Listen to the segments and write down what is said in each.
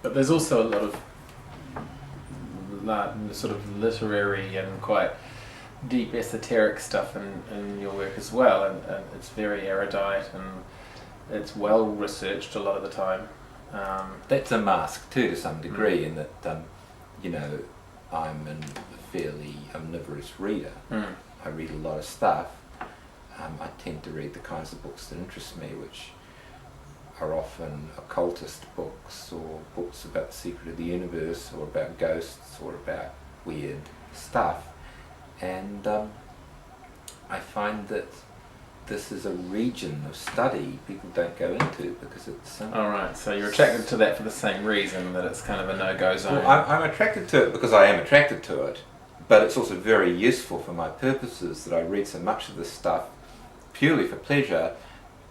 But there's also a lot of sort of literary and quite deep esoteric stuff in your work as well, and it's very erudite and it's well researched a lot of the time. That's a mask too, to some degree, in that I'm a fairly omnivorous reader. I read a lot of stuff. I tend to read the kinds of books that interest me, which are often occultist books, or books about the secret of the universe, or about ghosts, or about weird stuff. And I find that this is a region of study people don't go into because it's... Alright, so you're attracted to that for the same reason, that it's kind of a no-go zone. Well, I'm attracted to it because I am attracted to it, but it's also very useful for my purposes that I read so much of this stuff purely for pleasure,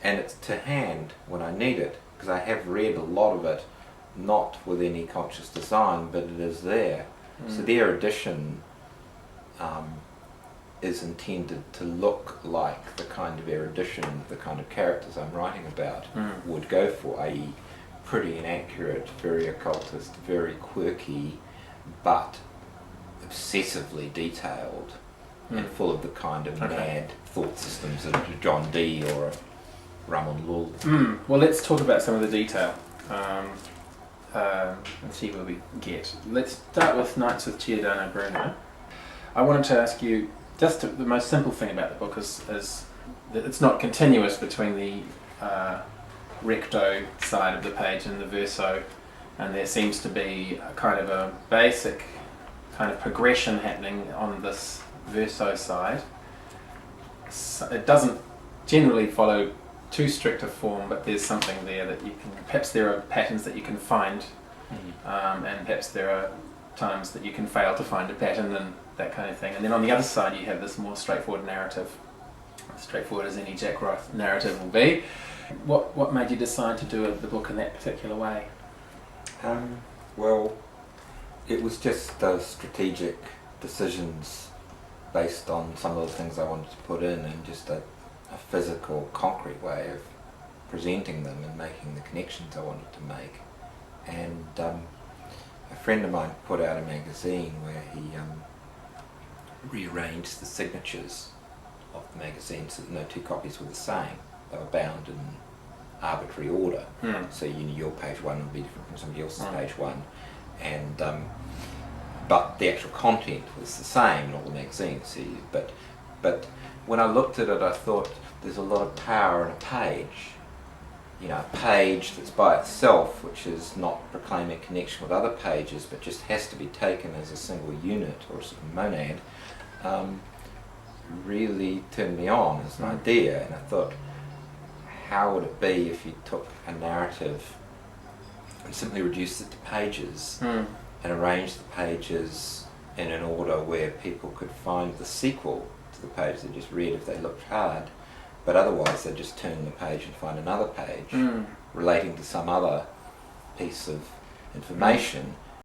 and it's to hand when I need it, because I have read a lot of it not with any conscious design, but it is there. So the erudition is intended to look like the kind of erudition the kind of characters I'm writing about would go for, i.e. pretty inaccurate, very occultist, very quirky, but obsessively detailed and full of the kind of mad thought systems of a John Dee or a Ramon Lul. Well, let's talk about some of the detail and see where we get. Let's start with Nights with Giordano Bruno. I wanted to ask you, just the most simple thing about the book is that it's not continuous between the recto side of the page and the verso, and there seems to be a kind of a basic kind of progression happening on this verso side. So it doesn't generally follow too strict a form, but there's something there that you can, perhaps there are patterns that you can find, and perhaps there are times that you can fail to find a pattern and that kind of thing. And then on the other side you have this more straightforward narrative, straightforward as any Jack Roth narrative will be. What made you decide to do the book in that particular way? Well, it was just strategic decisions based on some of the things I wanted to put in, and just a physical, concrete way of presenting them and making the connections I wanted to make. And a friend of mine put out a magazine where he rearranged the signatures of the magazine so that no two copies were the same. They were bound in arbitrary order. So your page one would be different from somebody else's page one, and but the actual content was the same in all the magazines. But when I looked at it, I thought there's a lot of power in a page. A page that's by itself, which is not proclaiming connection with other pages, but just has to be taken as a single unit or a sort of monad, really turned me on as an idea. And I thought, how would it be if you took a narrative and simply reduced it to pages and arranged the pages in an order where people could find the sequel to the page they just read if they looked hard, but otherwise they just turn the page and find another page relating to some other piece of information,